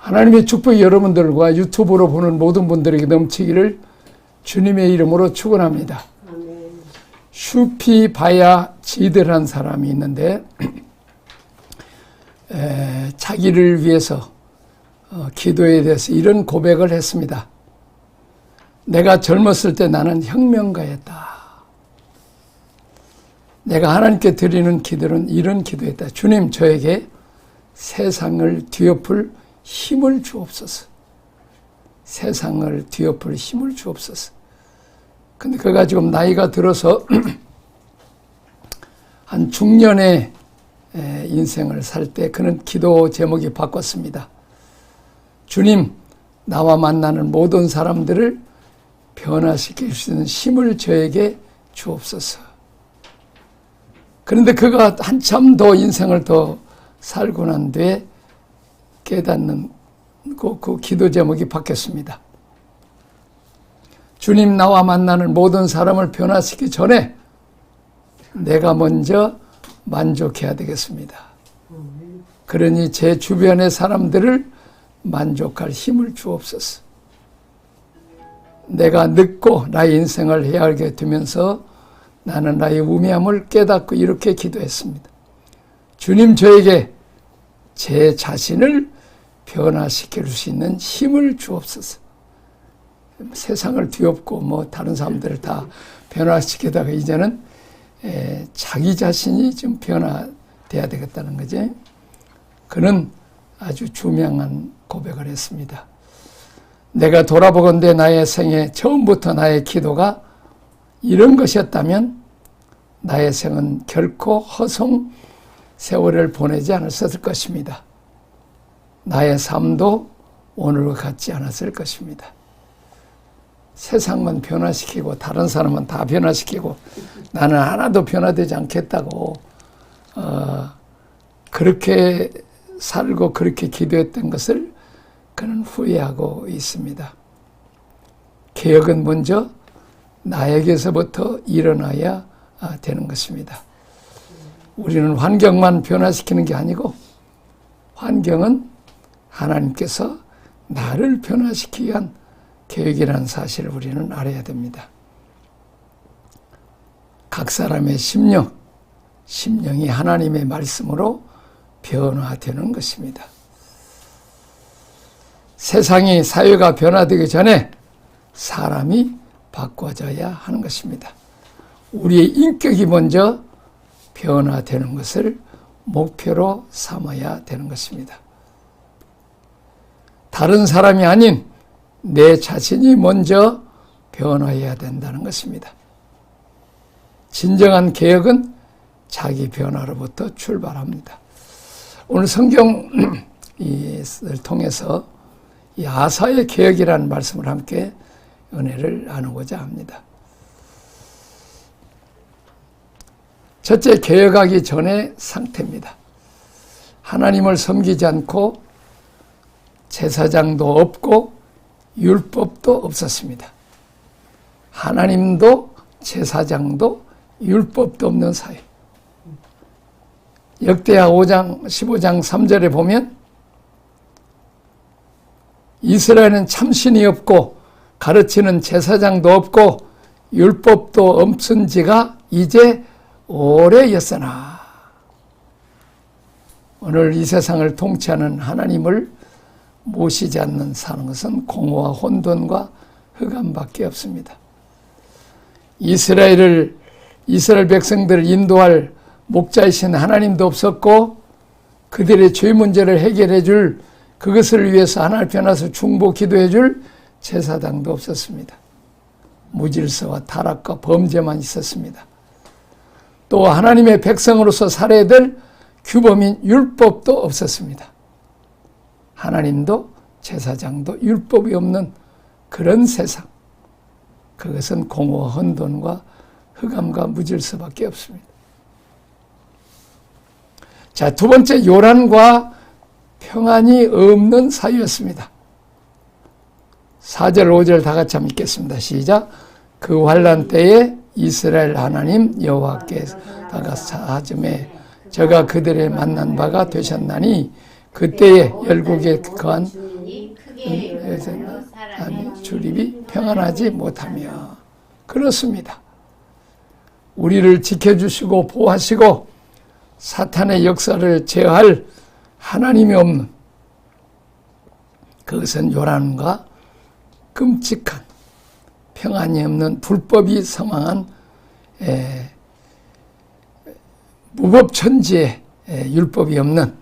하나님의 축복이 여러분들과 유튜브로 보는 모든 분들에게 넘치기를 주님의 이름으로 축원합니다. 슈피 바야 지드라는 사람이 있는데 자기를 위해서 기도에 대해서 이런 고백을 했습니다. 내가 젊었을 때 나는 혁명가였다. 내가 하나님께 드리는 기도는 이런 기도였다. 주님, 저에게 세상을 뒤엎을 힘을 주옵소서. 세상을 뒤엎을 힘을 주옵소서. 근데 그가 지금 나이가 들어서 한 중년의 인생을 살 때 그는 기도 제목이 바꿨습니다. 주님, 나와 만나는 모든 사람들을 변화시킬 수 있는 힘을 저에게 주옵소서. 그런데 그가 한참 더 인생을 더 살고 난 뒤에 깨닫는 그 기도 제목이 바뀌었습니다. 주님, 나와 만나는 모든 사람을 변화시키기 전에 내가 먼저 만족해야 되겠습니다. 그러니 제 주변의 사람들을 만족할 힘을 주옵소서. 내가 늙고 나의 인생을 헤아리게 되면서 나는 나의 우매함을 깨닫고 이렇게 기도했습니다. 주님, 저에게 제 자신을 변화시킬 수 있는 힘을 주옵소서. 세상을 뒤엎고 다른 사람들을 다 변화시키다가 이제는 자기 자신이 좀 변화돼야 되겠다는 거지. 그는 아주 주명한 고백을 했습니다. 내가 돌아보건대 나의 생애 처음부터 나의 기도가 이런 것이었다면 나의 생은 결코 허송 세월을 보내지 않았을 것입니다. 나의 삶도 오늘과 같지 않았을 것입니다. 세상만 변화시키고 다른 사람은 다 변화시키고 나는 하나도 변화되지 않겠다고 그렇게 살고 그렇게 기도했던 것을 그는 후회하고 있습니다. 개혁은 먼저 나에게서부터 일어나야 되는 것입니다. 우리는 환경만 변화시키는 게 아니고 환경은 하나님께서 나를 변화시키기 위한 계획이라는 사실을 우리는 알아야 됩니다. 각 사람의 심령이 하나님의 말씀으로 변화되는 것입니다. 세상이 사회가 변화되기 전에 사람이 바꿔져야 하는 것입니다. 우리의 인격이 먼저 변화되는 것을 목표로 삼아야 되는 것입니다. 다른 사람이 아닌 내 자신이 먼저 변화해야 된다는 것입니다. 진정한 개혁은 자기 변화로부터 출발합니다. 오늘 성경을 통해서 이 아사의 개혁이라는 말씀을 함께 은혜를 나누고자 합니다. 첫째, 개혁하기 전의 상태입니다. 하나님을 섬기지 않고 제사장도 없고 율법도 없었습니다. 하나님도 제사장도 율법도 없는 사회. 역대하 5장 15장 3절에 보면 이스라엘은 참신이 없고 가르치는 제사장도 없고 율법도 없은 지가 이제 오래였으나 오늘 이 세상을 통치하는 하나님을 모시지 않는 사는 것은 공허와 혼돈과 흑암밖에 없습니다. 이스라엘 백성들을 인도할 목자이신 하나님도 없었고 그들의 죄 문제를 해결해 줄 그것을 위해서 하나님 편에서 중보 기도해 줄 제사장도 없었습니다. 무질서와 타락과 범죄만 있었습니다. 또 하나님의 백성으로서 살아야 될 규범인 율법도 없었습니다. 하나님도 제사장도 율법이 없는 그런 세상. 그것은 공허와 혼돈과 흑암과 무질서밖에 없습니다. 자, 두 번째, 요란과 평안이 없는 사회였습니다. 4절 5절 다 같이 한번 읽겠습니다. 시작. 그 환난 때에 이스라엘 하나님 여호와께서 다가사즘에 저가 그들의 만난 바가 되셨나니 그때에 열국에 거한 아니 주립이 평안하지 못하며 그렇습니다. 우리를 지켜주시고 보호하시고 사탄의 역사를 제어할 하나님이 없는 그것은 요란과 끔찍한 평안이 없는 불법이 성황한 무법천지의 율법이 없는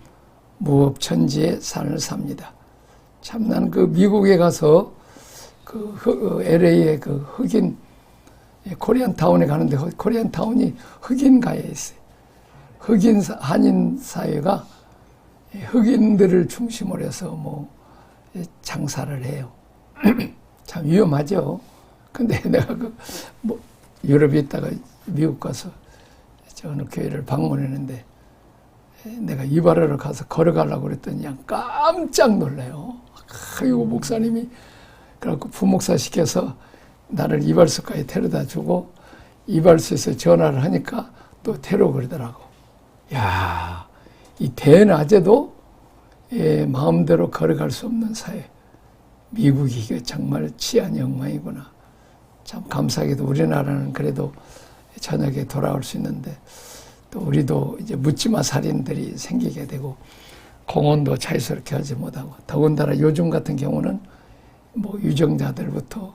무법천지의 삶을 삽니다. 참 나는 그 미국에 가서 그 LA의 그 흑인 코리안타운에 가는데 코리안타운이 흑인가에 있어요. 흑인 한인 사회가 흑인들을 중심으로 해서 뭐 장사를 해요. 참 위험하죠. 근데 내가 뭐 유럽에 있다가 미국 가서 어느 교회를 방문했는데 내가 이발하러 가서 걸어가려고 그랬더니 그냥 깜짝 놀라요. 아이고 목사님이 그래갖고 부목사 시켜서 나를 이발소까지 데려다 주고 이발소에서 전화를 하니까 또 데려 그러더라고. 야, 이 대낮에도 마음대로 걸어갈 수 없는 사회. 미국이 이게 정말 치안이 엉망이구나. 참 감사하게도 우리나라는 그래도 저녁에 돌아올 수 있는데 또 우리도 이제 묻지마 살인들이 생기게 되고 공원도 자유스럽게 하지 못하고 더군다나 요즘 같은 경우는 뭐 유정자들부터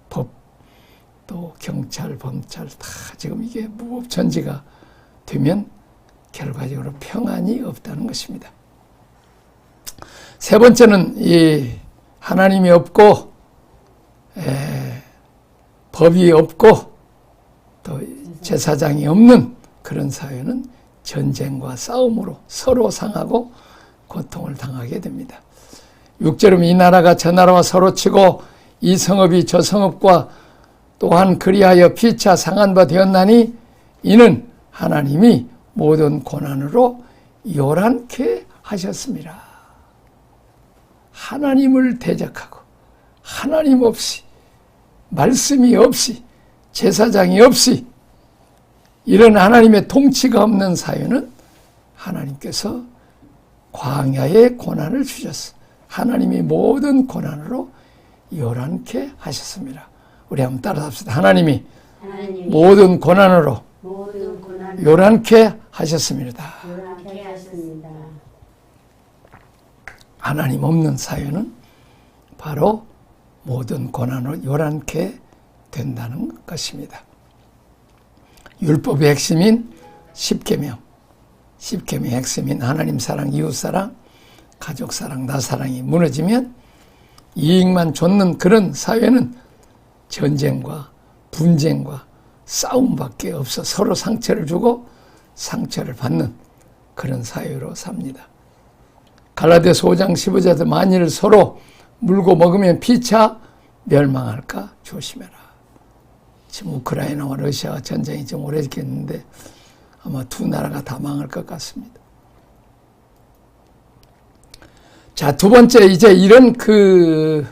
법 또 경찰, 검찰 다 지금 이게 무법천지가 되면 결과적으로 평안이 없다는 것입니다. 세 번째는 이 하나님이 없고 법이 없고 또 제사장이 없는 그런 사회는 전쟁과 싸움으로 서로 상하고 고통을 당하게 됩니다. 6절은 이 나라가 저 나라와 서로 치고 이 성읍이 저 성읍과 또한 그리하여 피차 상한 바 되었나니 이는 하나님이 모든 고난으로 요란케 하셨습니다. 하나님을 대적하고 하나님 없이 말씀이 없이 제사장이 없이 이런 하나님의 통치가 없는 사회는 하나님께서 광야에 고난을 주셨어. 하나님이 모든 고난으로 요란케 하셨습니다. 우리 한번 따라 합시다. 하나님이 모든 고난으로 요란케 하셨습니다. 하나님 없는 사회는 바로 모든 고난으로 요란케 된다는 것입니다. 율법의 핵심인 십계명, 십계명의 핵심인 하나님 사랑, 이웃 사랑, 가족 사랑, 나 사랑이 무너지면 이익만 좇는 그런 사회는 전쟁과 분쟁과 싸움밖에 없어 서로 상처를 주고 상처를 받는 그런 사회로 삽니다. 갈라디아서 5장 15절에서 만일 서로 물고 먹으면 피차 멸망할까 조심해라. 지금 우크라이나와 러시아와 전쟁이 좀 오래됐겠는데 아마 두 나라가 다 망할 것 같습니다. 자, 두 번째 이제 이런 그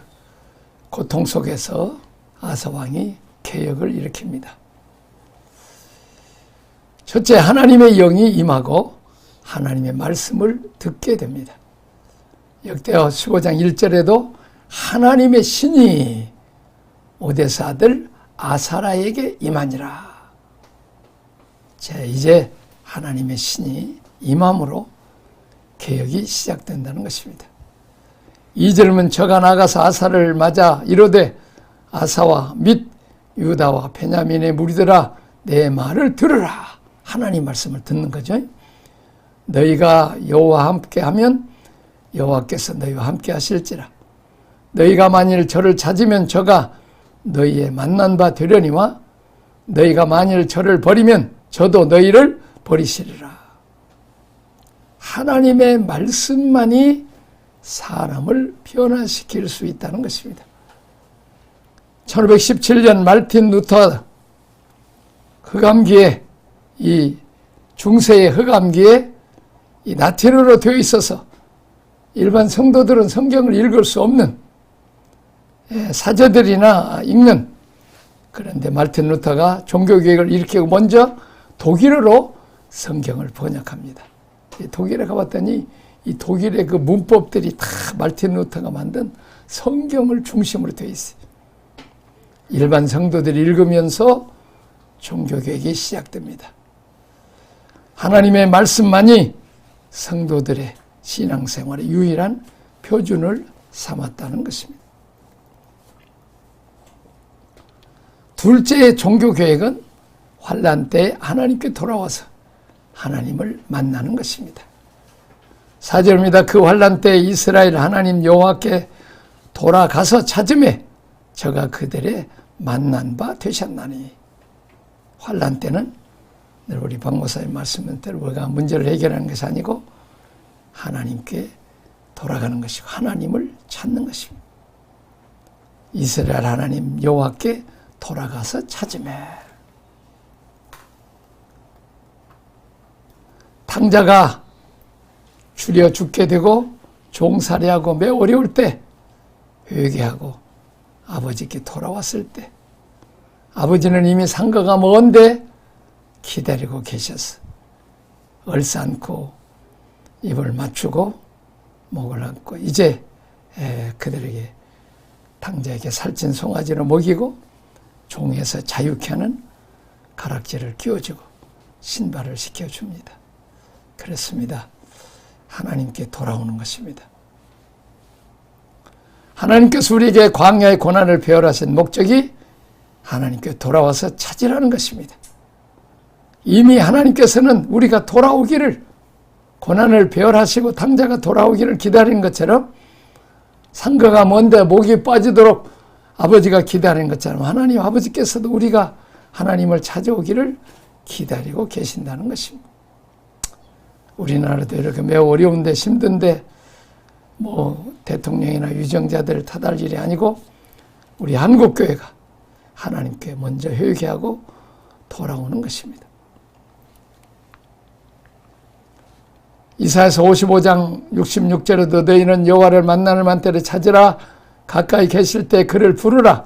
고통 속에서 아사왕이 개혁을 일으킵니다. 첫째, 하나님의 영이 임하고 하나님의 말씀을 듣게 됩니다. 역대하 15장 1절에도 하나님의 신이 오데스 아들 아사라에게 임하니라. 자, 이제 하나님의 신이 임함으로 개혁이 시작된다는 것입니다. 2절은 저가 나가서 아사를 맞아 이르되 아사와 및 유다와 베냐민의 무리들아 내 말을 들으라. 하나님 말씀을 듣는 거죠. 너희가 여호와와 함께하면 여호와께서 너희와 함께 하실지라. 너희가 만일 저를 찾으면 저가 너희의 만난 바 되려니와 너희가 만일 저를 버리면 저도 너희를 버리시리라. 하나님의 말씀만이 사람을 변화시킬 수 있다는 것입니다. 1517년 말틴 루터 흑암기에 이 중세의 흑암기에 이 라틴어로 되어 있어서 일반 성도들은 성경을 읽을 수 없는 사제들이나 읽는, 그런데 말틴 루터가 종교개혁을 일으키고 먼저 독일어로 성경을 번역합니다. 독일에 가봤더니 이 독일의 그 문법들이 다 말틴 루터가 만든 성경을 중심으로 되어 있어요. 일반 성도들이 읽으면서 종교개혁이 시작됩니다. 하나님의 말씀만이 성도들의 신앙생활의 유일한 표준을 삼았다는 것입니다. 둘째의 종교개혁은 환난 때 하나님께 돌아와서 하나님을 만나는 것입니다. 4절입니다. 그 환난 때 이스라엘 하나님 여호와께 돌아가서 찾음에 저가 그들의 만난 바 되셨나니. 환난 때는 늘 우리 박 목사님 말씀대로 우리가 문제를 해결하는 것이 아니고 하나님께 돌아가는 것이고 하나님을 찾는 것입니다. 이스라엘 하나님 여호와께 돌아가서 찾음에. 탕자가 줄여 죽게 되고 종살이하고 매우 어려울 때 회개하고 아버지께 돌아왔을 때 아버지는 이미 상가가 먼데 기다리고 계셔서 얼싸안고 입을 맞추고 목을 안고 이제 그들에게 탕자에게 살찐 송아지를 먹이고 종에서 자유케 하는 가락지를 끼워주고 신발을 시켜줍니다. 그렇습니다. 하나님께 돌아오는 것입니다. 하나님께서 우리에게 광야의 고난을 배열하신 목적이 하나님께 돌아와서 찾으라는 것입니다. 이미 하나님께서는 우리가 돌아오기를 고난을 배열하시고 탕자가 돌아오기를 기다리는 것처럼 상거가 먼데 목이 빠지도록 아버지가 기다리는 것처럼 하나님 아버지께서도 우리가 하나님을 찾아오기를 기다리고 계신다는 것입니다. 우리나라도 이렇게 매우 어려운데 힘든데 대통령이나 유정자들을 탓할 일이 아니고 우리 한국교회가 하나님께 먼저 회개하고 돌아오는 것입니다. 이사야서 55장 66절에도 너희는 여호와를 만나는 만때를 찾으라. 가까이 계실 때 그를 부르라.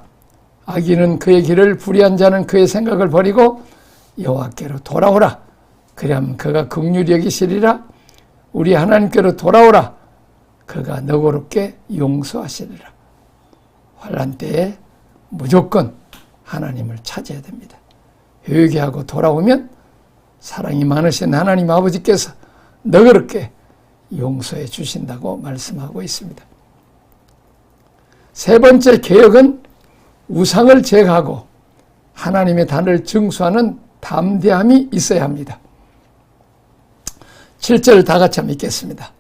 악인은 그의 길을 불의한 자는 그의 생각을 버리고 여호와께로 돌아오라. 그리하면 그가 긍휼히 여기시리라. 우리 하나님께로 돌아오라. 그가 너그럽게 용서하시리라. 환난 때에 무조건 하나님을 찾아야 됩니다. 회개하고 돌아오면 사랑이 많으신 하나님 아버지께서 너그럽게 용서해 주신다고 말씀하고 있습니다. 세 번째 개혁은 우상을 제거하고 하나님의 단을 증수하는 담대함이 있어야 합니다. 7절 다 같이 한번 읽겠습니다.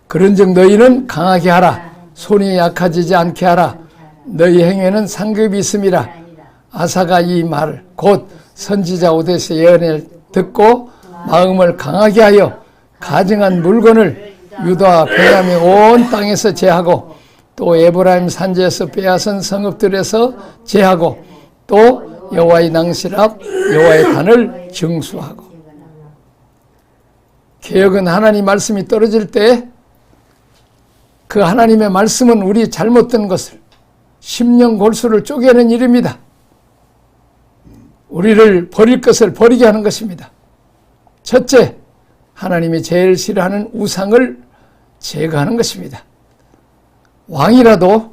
그런즉 너희는 강하게 하라. 손이 약해지지 않게 하라. 너희 행위에는 상급이 있음이라. 아사가 이 말 곧 선지자 오데스의 예언을 듣고 마음을 강하게 하여 가증한 물건을 유다와 베냐민 온 땅에서 제하고 또 에브라임 산지에서 빼앗은 성읍들에서 제하고 또 여호와의 낭실 앞 여호와의 단을 증수하고. 개혁은 하나님 말씀이 떨어질 때 그 하나님의 말씀은 우리 잘못된 것을 심령골수를 쪼개는 일입니다. 우리를 버릴 것을 버리게 하는 것입니다. 첫째, 하나님이 제일 싫어하는 우상을 제거하는 것입니다. 왕이라도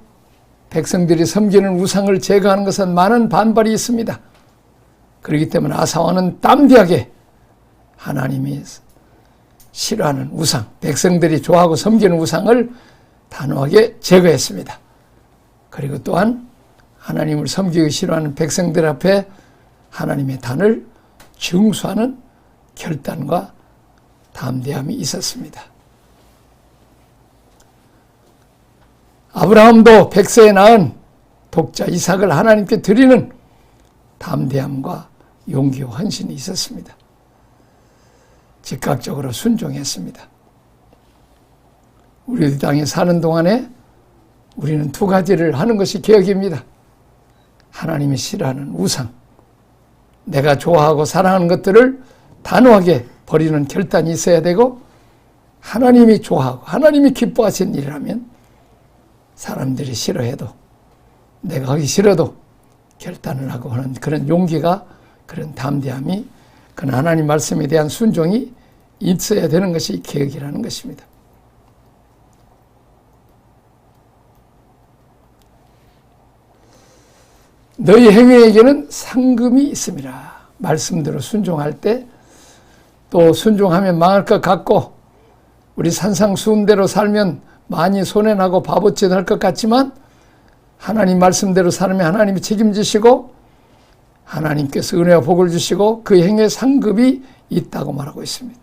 백성들이 섬기는 우상을 제거하는 것은 많은 반발이 있습니다. 그렇기 때문에 아사왕은 담대하게 하나님이 싫어하는 우상, 백성들이 좋아하고 섬기는 우상을 단호하게 제거했습니다. 그리고 또한 하나님을 섬기기 싫어하는 백성들 앞에 하나님의 단을 증수하는 결단과 담대함이 있었습니다. 아브라함도 100세에 낳은 독자 이삭을 하나님께 드리는 담대함과 용기와 헌신이 있었습니다. 즉각적으로 순종했습니다. 우리 땅에 사는 동안에 우리는 두 가지를 하는 것이 개혁입니다. 하나님이 싫어하는 우상, 내가 좋아하고 사랑하는 것들을 단호하게 버리는 결단이 있어야 되고, 하나님이 좋아하고 하나님이 기뻐하시는 일이라면 사람들이 싫어해도 내가 하기 싫어도 결단을 하고 하는 그런 용기가, 그런 담대함이, 그런 하나님 말씀에 대한 순종이 있어야 되는 것이 개혁이라는 것입니다. 너희 행위에게는 상금이 있음이라. 말씀대로 순종할 때, 또 순종하면 망할 것 같고 우리 산상수훈대로 살면 많이 손해나고 바보짓 할 것 같지만 하나님 말씀대로 살면 하나님이 책임지시고 하나님께서 은혜와 복을 주시고 그 행위에 상급이 있다고 말하고 있습니다.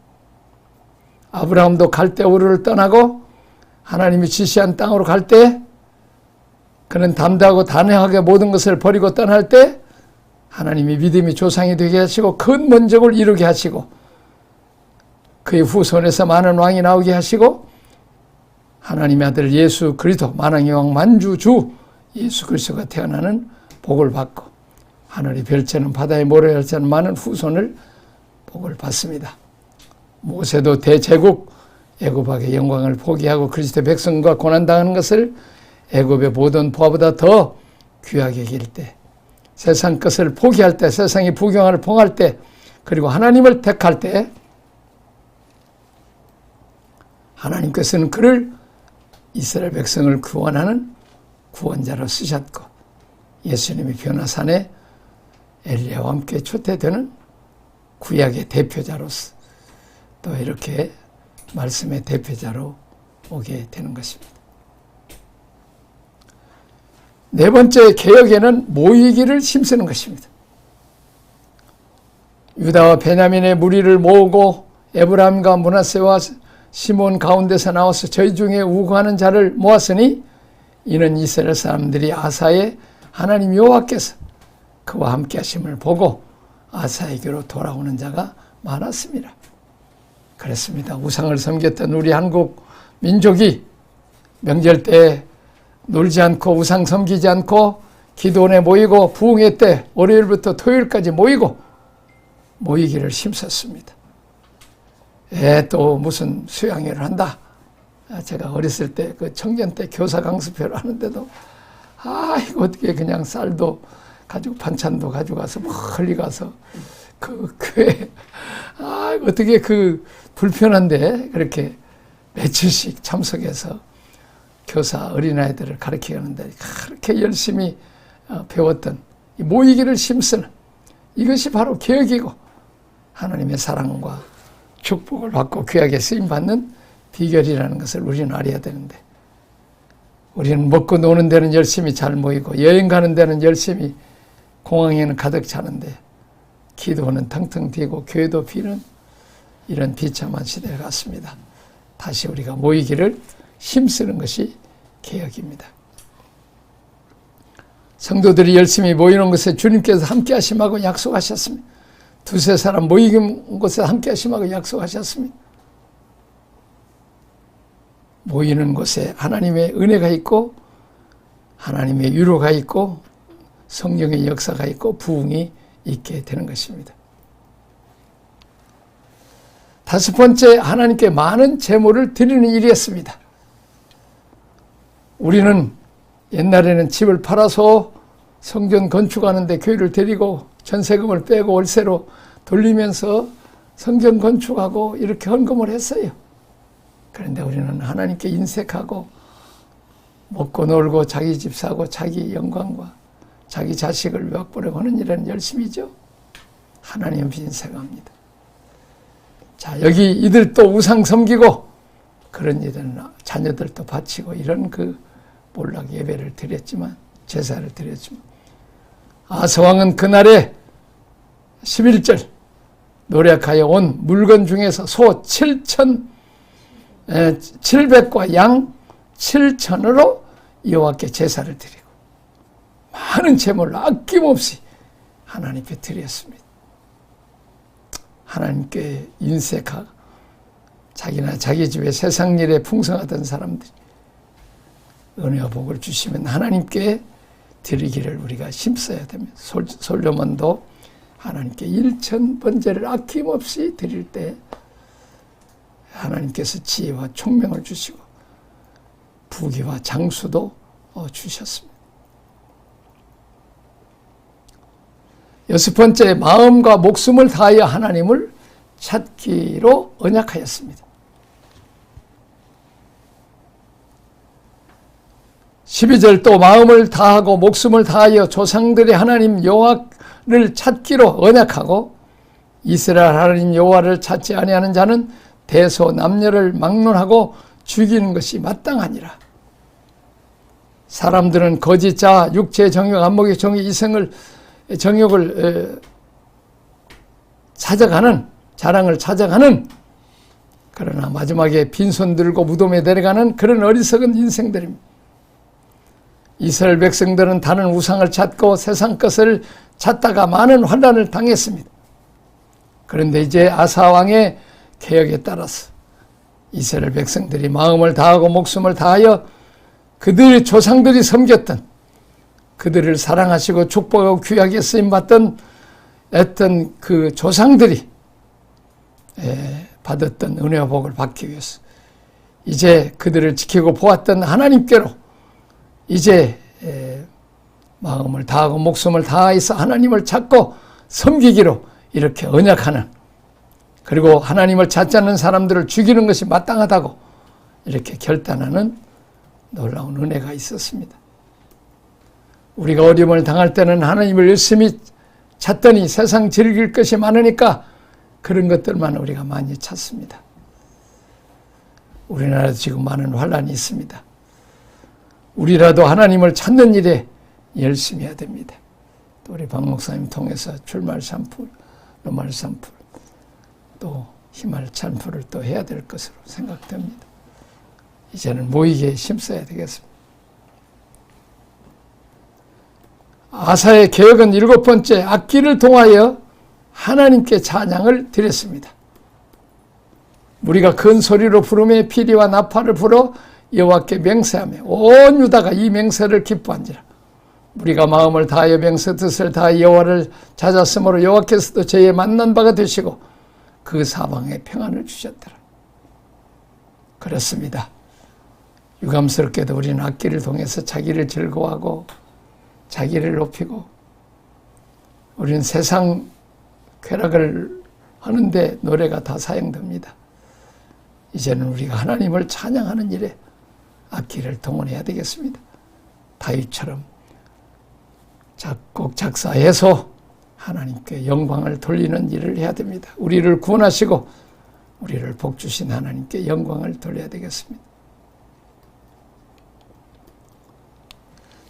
아브라함도 갈대 우르를 떠나고 하나님이 지시한 땅으로 갈 때 그는 담대하고 단호하게 모든 것을 버리고 떠날 때 하나님이 믿음이 조상이 되게 하시고 큰 먼적을 이루게 하시고 그의 후손에서 많은 왕이 나오게 하시고 하나님의 아들 예수 그리스도 만왕의 왕 만주주 예수 그리스도가 태어나는 복을 받고 하늘의 별처럼 바다의 모래알처럼 많은 후손을 복을 받습니다. 모세도 대제국 애굽의 영광을 포기하고 그리스도의 백성과 고난당하는 것을 애굽의 모든 부하보다 더 귀하게 여길 때, 세상 것을 포기할 때, 세상의 부경을 봉할 때, 그리고 하나님을 택할 때 하나님께서는 그를 이스라엘 백성을 구원하는 구원자로 쓰셨고 예수님이 변화산에 엘리야와 함께 초대되는 구약의 대표자로서 또 이렇게 말씀의 대표자로 오게 되는 것입니다. 네 번째 개혁에는 모이기를 힘쓰는 것입니다. 유다와 베냐민의 무리를 모으고 에브라임과 므낫세와 시몬 가운데서 나와서 저희 중에 우고하는 자를 모았으니 이는 이스라엘 사람들이 아사의 하나님 여호와께서 그와 함께 하심을 보고 아사에게로 돌아오는 자가 많았습니다. 그렇습니다. 우상을 섬겼던 우리 한국 민족이 명절 때 놀지 않고 우상 섬기지 않고 기도원에 모이고 부흥회 때 월요일부터 토요일까지 모이기를 힘썼습니다. 또 무슨 수양회를 한다. 제가 어렸을 때 그 청년 때 교사 강습회를 하는데도 이거 어떻게 그냥 쌀도 가지고 반찬도 가져가서 멀리 가서 그 교회 어떻게 그 불편한데 그렇게 며칠씩 참석해서 교사 어린아이들을 가르치게 하는데 그렇게 열심히 배웠던 모이기를 힘쓰는 이것이 바로 개혁이고 하나님의 사랑과 축복을 받고 귀하게 쓰임받는 비결이라는 것을 우리는 알아야 되는데 우리는 먹고 노는 데는 열심히 잘 모이고 여행 가는 데는 열심히 공항에는 가득 차는데 기도는 텅텅 비고 교회도 비는 이런 비참한 시대에 갔습니다. 다시 우리가 모이기를 힘쓰는 것이 개혁입니다. 성도들이 열심히 모이는 것에 주님께서 함께 하심하고 약속하셨습니다. 두세 사람 모이는 곳에 함께 하심하고 약속하셨습니다. 모이는 곳에 하나님의 은혜가 있고 하나님의 위로가 있고 성령의 역사가 있고 부흥이 있게 되는 것입니다. 다섯 번째, 하나님께 많은 제물을 드리는 일이었습니다. 우리는 옛날에는 집을 팔아서 성전 건축하는데 교회를 데리고 전세금을 빼고 월세로 돌리면서 성전 건축하고 이렇게 헌금을 했어요. 그런데 우리는 하나님께 인색하고 먹고 놀고 자기 집 사고 자기 영광과 자기 자식을 외박보려고 하는 일은 열심이죠. 하나님 없이 인색합니다. 자, 여기 이들도 우상 섬기고 그런 일은 자녀들도 바치고 이런 그 몰락 예배를 드렸지만 제사를 드렸지만 아서왕은 그날에 11절 노력하여 온 물건 중에서 소 700과 양 7,000으로 여호와께 제사를 드리고 많은 제물을 아낌없이 하나님께 드렸습니다. 하나님께 인색하고 자기나 자기 집에 세상 일에 풍성하던 사람들이 은혜와 복을 주시면 하나님께 드리기를 우리가 힘써야 됩니다. 솔로몬도 하나님께 1,000번제를 아낌없이 드릴 때 하나님께서 지혜와 총명을 주시고 부귀와 장수도 주셨습니다. 여섯 번째, 마음과 목숨을 다하여 하나님을 찾기로 언약하였습니다. 12절 또 마음을 다하고 목숨을 다하여 조상들의 하나님 여호와를 찾기로 언약하고 이스라엘 하나님 여호와를 찾지 아니하는 자는 대소남녀를 막론하고 죽이는 것이 마땅하니라. 사람들은 거짓 자, 육체 정욕, 안목의 정의, 이성을 정욕을 찾아가는, 자랑을 찾아가는, 그러나 마지막에 빈손 들고 무덤에 내려가는 그런 어리석은 인생들입니다. 이스라엘 백성들은 다른 우상을 찾고 세상 것을 찾다가 많은 환난을 당했습니다. 그런데 이제 아사 왕의 개혁에 따라서 이스라엘 백성들이 마음을 다하고 목숨을 다하여 그들의 조상들이 섬겼던, 그들을 사랑하시고 축복하고 귀하게 쓰임받던 했던 그 조상들이 받았던 은혜와 복을 받기 위해서 이제 그들을 지키고 보았던 하나님께로 이제 마음을 다하고 목숨을 다해서 하나님을 찾고 섬기기로 이렇게 언약하는, 그리고 하나님을 찾지 않는 사람들을 죽이는 것이 마땅하다고 이렇게 결단하는 놀라운 은혜가 있었습니다. 우리가 어려움을 당할 때는 하나님을 열심히 찾더니 세상 즐길 것이 많으니까 그런 것들만 우리가 많이 찾습니다. 우리나라도 지금 많은 환란이 있습니다. 우리라도 하나님을 찾는 일에 열심히 해야 됩니다. 또 우리 박 목사님 통해서 출말 산풀, 노말 산풀, 또 희말 찬풀을 또 해야 될 것으로 생각됩니다. 이제는 모이기에 힘써야 되겠습니다. 아사의 개혁은 7번째, 악기를 통하여 하나님께 찬양을 드렸습니다. 우리가 큰 소리로 부르며 피리와 나팔을 불어 여호와께 맹세하며 온 유다가 이 맹세를 기뻐한지라. 우리가 마음을 다하여 맹세 뜻을 다하여 여호와를 찾았으므로 여호와께서도 저희의 만난 바가 되시고 그 사방에 평안을 주셨더라. 그렇습니다. 유감스럽게도 우리는 악기를 통해서 자기를 즐거워하고 자기를 높이고 우리는 세상 쾌락을 하는데 노래가 다 사용됩니다. 이제는 우리가 하나님을 찬양하는 일에 악기를 동원해야 되겠습니다. 다윗처럼 작곡 작사해서 하나님께 영광을 돌리는 일을 해야 됩니다. 우리를 구원하시고 우리를 복주신 하나님께 영광을 돌려야 되겠습니다.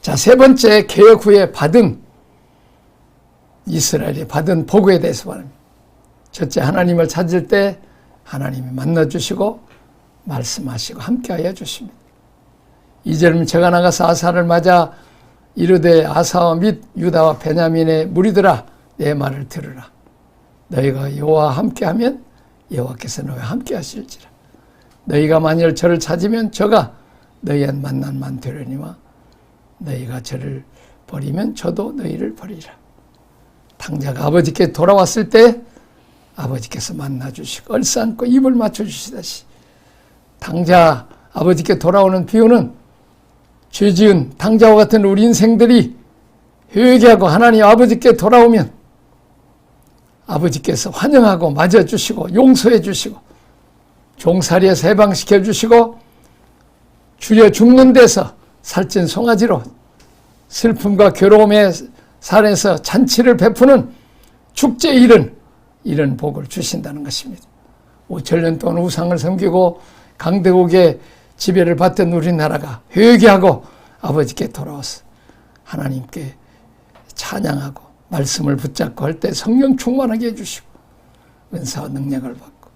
자, 세 번째, 개혁 후에 받은, 이스라엘이 받은 복에 대해서 말합니다. 첫째, 하나님을 찾을 때 하나님이 만나주시고 말씀하시고 함께하여 주십니다. 이제는 제가 나가서 아사를 맞아 이르되 아사와 및 유다와 베냐민의 무리들아 내 말을 들으라. 너희가 여호와와 함께하면 여호와께서 너희와 함께하실지라. 너희가 만일 저를 찾으면 저가 너희한 만난만 되려니와 너희가 저를 버리면 저도 너희를 버리라. 당자가 아버지께 돌아왔을 때 아버지께서 만나주시고 얼싸안고 입을 맞춰주시다시 당자 아버지께 돌아오는 비유는 죄지은 당자와 같은 우리 인생들이 회개하고 하나님 아버지께 돌아오면 아버지께서 환영하고 맞아주시고 용서해 주시고 종살이에서 해방시켜 주시고 주여 죽는 데서 살찐 송아지로 슬픔과 괴로움의 산에서 잔치를 베푸는 축제에 이런 복을 주신다는 것입니다. 5천년 동안 우상을 섬기고 강대국의 지배를 받던 우리나라가 회개하고 아버지께 돌아와서 하나님께 찬양하고 말씀을 붙잡고 할 때 성령 충만하게 해주시고 은사와 능력을 받고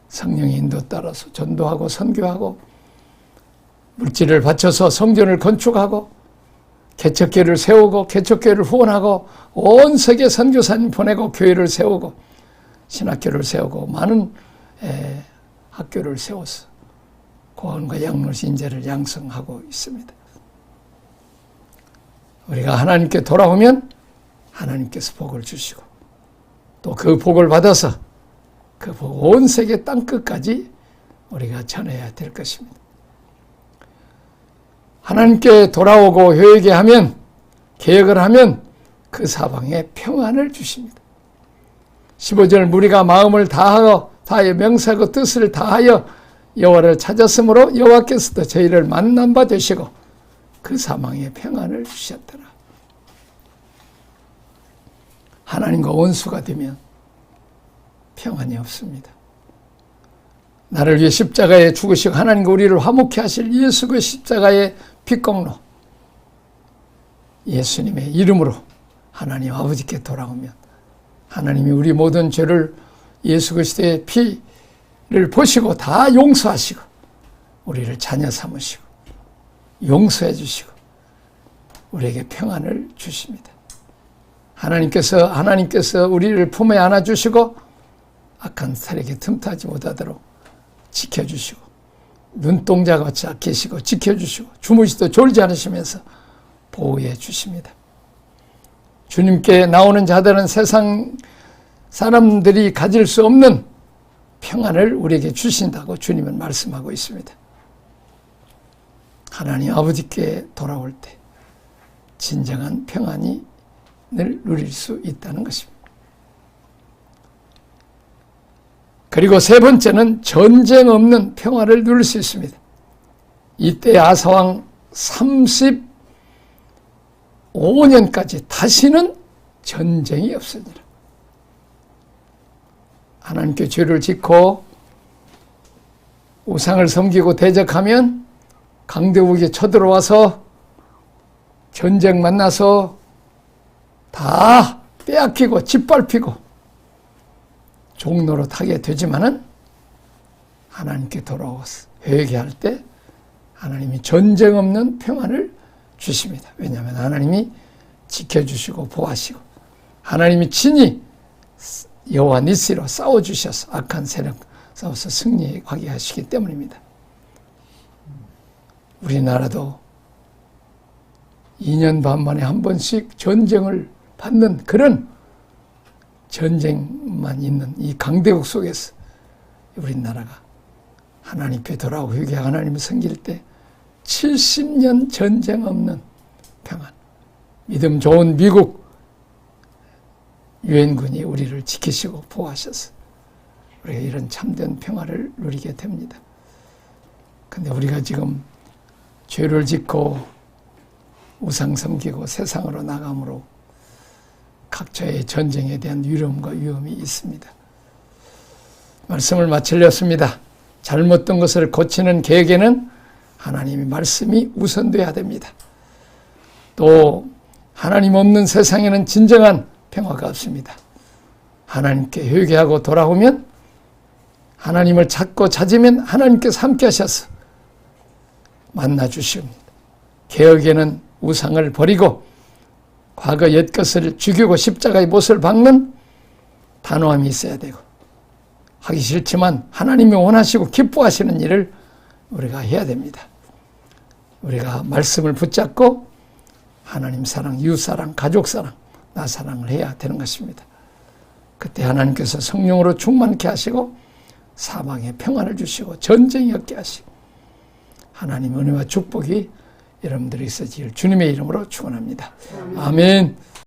성령의 인도 따라서 전도하고 선교하고 물질을 바쳐서 성전을 건축하고 개척교회를 세우고 개척교회를 후원하고 온 세계 선교사님 보내고 교회를 세우고 신학교를 세우고 많은 학교를 세워서 고아원과 양로시 인재를 양성하고 있습니다. 우리가 하나님께 돌아오면 하나님께서 복을 주시고 또 그 복을 받아서 그 복 온 세계 땅끝까지 우리가 전해야 될 것입니다. 하나님께 돌아오고 회개하면 개혁을 하면 그 사방에 평안을 주십니다. 15절 우리가 마음을 다하여 명사하고 뜻을 다하여 여호와를 찾았으므로 여호와께서도 저희를 만난 바 되시고 그 사망의 평안을 주셨더라. 하나님과 원수가 되면 평안이 없습니다. 나를 위해 십자가에 죽으시고 하나님과 우리를 화목케 하실 예수 그 십자가의 핏공로, 예수님의 이름으로 하나님 아버지께 돌아오면 하나님이 우리 모든 죄를 예수 그리스도의 피를 보시고 다 용서하시고 우리를 자녀 삼으시고 용서해 주시고 우리에게 평안을 주십니다. 하나님께서 우리를 품에 안아주시고 악한 살에게 틈타지 못하도록 지켜주시고 눈동자같이 아끼시고 지켜주시고 주무시도 졸지 않으시면서 보호해 주십니다. 주님께 나오는 자들은 세상 사람들이 가질 수 없는 평안을 우리에게 주신다고 주님은 말씀하고 있습니다. 하나님 아버지께 돌아올 때 진정한 평안을 누릴 수 있다는 것입니다. 그리고 세 번째는 전쟁 없는 평화를 누릴 수 있습니다. 이때 아사왕 35년까지 다시는 전쟁이 없으니라. 하나님께 죄를 짓고 우상을 섬기고 대적하면 강대국이 쳐들어와서 전쟁 만나서 다 빼앗기고 짓밟히고 종노릇 하게 되지만은 하나님께 돌아와서 회개할 때 하나님이 전쟁 없는 평안을 주십니다. 왜냐하면 하나님이 지켜주시고 보호하시고 하나님이 친히 여호와 니시로 싸워주셔서 악한 세력 싸워서 승리하게 하시기 때문입니다. 우리나라도 2년 반 만에 한 번씩 전쟁을 받는 그런 전쟁만 있는 이 강대국 속에서 우리나라가 하나님께 돌아오고 회개하고 하나님을 섬길 때 70년 전쟁 없는 평안, 믿음 좋은 미국 유엔군이 우리를 지키시고 보호하셔서 우리가 이런 참된 평화를 누리게 됩니다. 근데 우리가 지금 죄를 짓고 우상 섬기고 세상으로 나감으로 각자의 전쟁에 대한 위험과 위험이 있습니다. 말씀을 마치려습니다. 잘못된 것을 고치는 계획에는 하나님의 말씀이 우선돼야 됩니다. 또 하나님 없는 세상에는 진정한 평화가 없습니다. 하나님께 회개하고 돌아오면 하나님을 찾고 찾으면 하나님께서 함께 하셔서 만나주십니다. 개혁에는 우상을 버리고 과거 옛것을 죽이고 십자가의 못을 박는 단호함이 있어야 되고 하기 싫지만 하나님이 원하시고 기뻐하시는 일을 우리가 해야 됩니다. 우리가 말씀을 붙잡고 하나님 사랑, 이웃 사랑, 가족 사랑, 나 사랑을 해야 되는 것입니다. 그때 하나님께서 성령으로 충만케 하시고 사방에 평안을 주시고 전쟁이 없게 하시고 하나님 은혜와 축복이 여러분들이 있어질 주님의 이름으로 축원합니다. 아멘.